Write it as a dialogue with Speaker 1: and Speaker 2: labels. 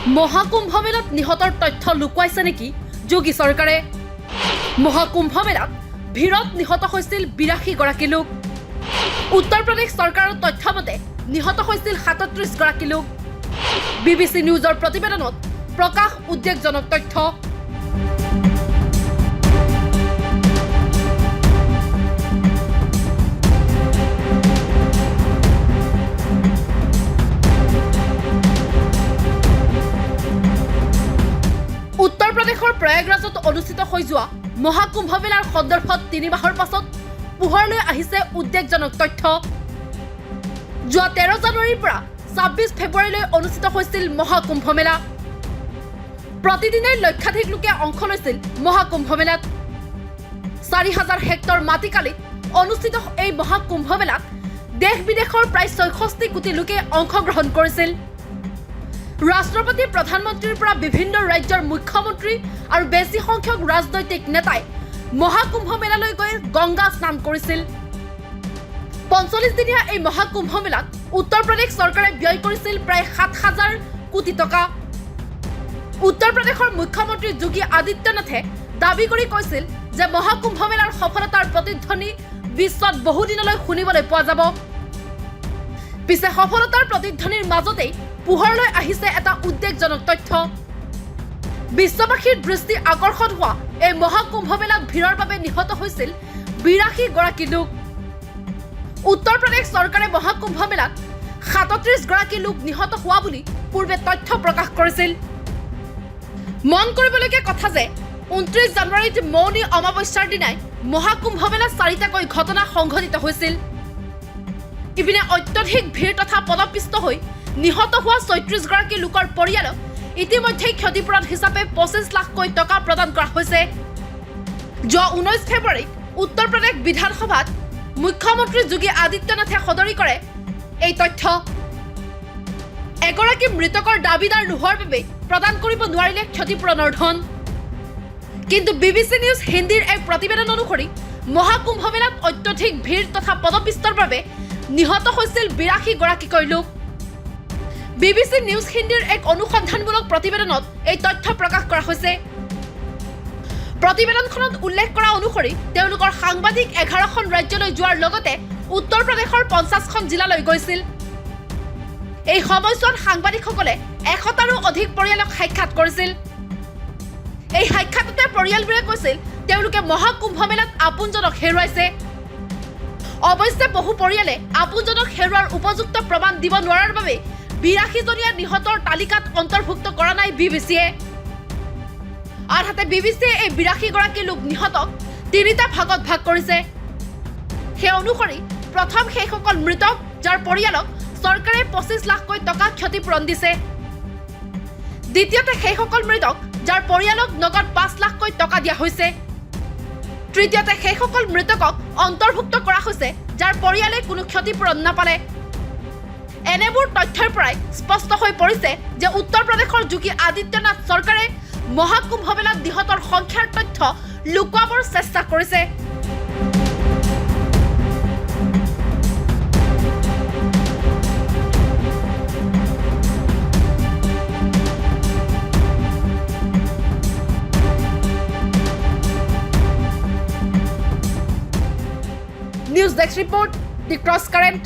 Speaker 1: মহাকুম্ভ মেলাত নিহতৰ তথ্য লুকুৱাইছে নেকি যোগী চৰকাৰে? মহাকুম্ভ মেলাত ভিৰত নিহত হৈছিল 82 গৰাকী লোক। উত্তৰ প্ৰদেশ চৰকাৰৰ তথ্য মতে নিহত হৈছিল 37 গৰাকী লোক। BBC নিউজৰ প্ৰতিবেদনত প্ৰকাশ উদ্বেগজনক তথ্য। উত্তৰ প্ৰদেশৰ প্ৰয়াগৰাজত অনুষ্ঠিত হৈ যোৱা মহাকুম্ভ মেলাৰ সন্দৰ্ভত 3 মাহৰ পাছত পোহৰলৈ আহিছে উদ্বেগজনক তথ্য। যোৱা 13 জানুৱাৰীৰ পৰা 26 ফেব্ৰুৱাৰীলৈ অনুষ্ঠিত হৈছিল মহাকুম্ভ মেলা। প্ৰতিদিনে লক্ষাধিক লোকে অংশ লৈছিল মহাকুম্ভ মেলাত। 4000 হেক্টৰ মাটিকালিত অনুষ্ঠিত এই মহাকুম্ভ মেলাত দেশ বিদেশৰ প্ৰায় 66 কোটি লোকে অংশগ্ৰহণ কৰিছিল। ৰাষ্ট্ৰপতি প্ৰধানমন্ত্ৰীৰ পৰা বিভিন্ন ৰাজ্যৰ মুখ্যমন্ত্ৰী আৰু বেছি সংখ্যক ৰাজনৈতিক নেতাই মহাকুম্ভ মেলালৈ গৈ গংগা স্নান কৰিছিল। 45 দিনীয়া এই মহাকুম্ভ মেলাত উত্তৰ প্ৰদেশ চৰকাৰে ব্যয় কৰিছিল প্ৰায় 7000 কোটি টকা। উত্তৰ প্ৰদেশৰ মুখ্যমন্ত্ৰী যোগী আদিত্যনাথে দাবী কৰি কৈছিল যে মহাকুম্ভ মেলাৰ সফলতাৰ প্ৰতিধ্বনি বিশ্বত বহুদিনলৈ শুনিবলৈ পোৱা যাব। পিছে সফলতাৰ প্ৰতিধ্বনিৰ মাজতেই পোহৰলৈ আহিছে এটা উদ্বেগজনক তথ্য। বিশ্ববাসীৰ দৃষ্টি আকৰ্ষণ হোৱা এই মহাকুম্ভ মেলাত ভিৰৰ বাবে নিহত হৈছিল 82 গৰাকী লোক। উত্তৰ প্ৰদেশ চৰকাৰে মহাকুম্ভ মেলাত 37 গৰাকী লোক নিহত হোৱা বুলি পূৰ্বে তথ্য প্ৰকাশ কৰিছিল। মন কৰিবলগীয়া কথা যে 29 জানুৱাৰীত মৌনী অমাৱস্যাৰ দিনাই মহাকুম্ভ মেলাত 4টাকৈ ঘটনা সংঘটিত হৈছিল। ইপিনে অত্যধিক ভিৰ তথা পদপিষ্ট হৈ নিহত হোৱা 36 গৰাকী লোকৰ পৰিয়ালক ইতিমধ্যে ক্ষতিপূৰণ হিচাপে 25 লাখকৈ টকা প্ৰদান কৰা হৈছে। যোৱা 19 ফেব্ৰুৱাৰীত উত্তৰ প্ৰদেশ বিধানসভাত মুখ্যমন্ত্ৰী যোগী আদিত্যনাথে সদৰি কৰে এই তথ্য। এগৰাকী মৃতকৰ দাবীদাৰ নোহোৱাৰ বাবে প্ৰদান কৰিব নোৱাৰিলে ক্ষতিপূৰণৰ ধন। কিন্তু BBC নিউজ হিন্দীৰ এক প্ৰতিবেদন অনুসৰি মহাকুম্ভ মেলাত অত্যধিক ভিৰ তথা পদপিষ্টৰ বাবে নিহত হৈছিল 82 গৰাকীকৈ লোক। BBC নিউজ হিন্দীৰ এক অনুসন্ধানমূলক প্ৰতিবেদনত এই তথ্য প্ৰকাশ কৰা হৈছে। প্ৰতিবেদনখনত উল্লেখ কৰা অনুসৰি তেওঁলোকৰ সাংবাদিক 11খন ৰাজ্যলৈ যোৱাৰ লগতে উত্তৰ প্ৰদেশৰ 50খন জিলালৈ গৈছিল। এই সময়ছোৱাত সাংবাদিকসকলে 100টাৰো অধিক পৰিয়ালক সাক্ষাৎ কৰিছিল। এই সাক্ষাততে পৰিয়ালবোৰে কৈছিল তেওঁলোকে মহাকুম্ভ মেলাত আপোনজনক হেৰুৱাইছে। অৱশ্যে বহু পৰিয়ালে আপোনজনক হেৰুৱাৰ উপযুক্ত প্ৰমাণ দিব নোৱাৰাৰ বাবে 82জনীয়া নিহতৰ তালিকাত অন্তৰ্ভুক্ত কৰা নাই BBCয়ে। আনহাতে BBCয়ে এই 82 গৰাকী লোক নিহতক 3টা ভাগত ভাগ কৰিছে। সেই অনুসৰি প্ৰথম সেইসকল মৃতক যাৰ পৰিয়ালক চৰকাৰে 25 লাখকৈ টকা ক্ষতিপূৰণ দিছে। দ্বিতীয়তে সেইসকল মৃতক যাৰ পৰিয়ালক নগদ 5 লাখকৈ টকা দিয়া হৈছে। তৃতীয়তে সেইসকল মৃতকক অন্তৰ্ভুক্ত কৰা হৈছে যাৰ পৰিয়ালে কোনো ক্ষতিপূৰণ নাপালে। এনেবোৰ তথ্যৰ পৰাই স্পষ্ট হৈ পৰিছে যে উত্তৰ প্ৰদেশৰ যোগী আদিত্যনাথ চৰকাৰে মহাকুম্ভ মেলাত নিহতৰ সংখ্যাৰ তথ্য লুকুৱাবৰ চেষ্টা কৰিছে। নিউজ ডেস্ক ৰিপৰ্ট, দি ক্ৰছ কাৰেণ্ট।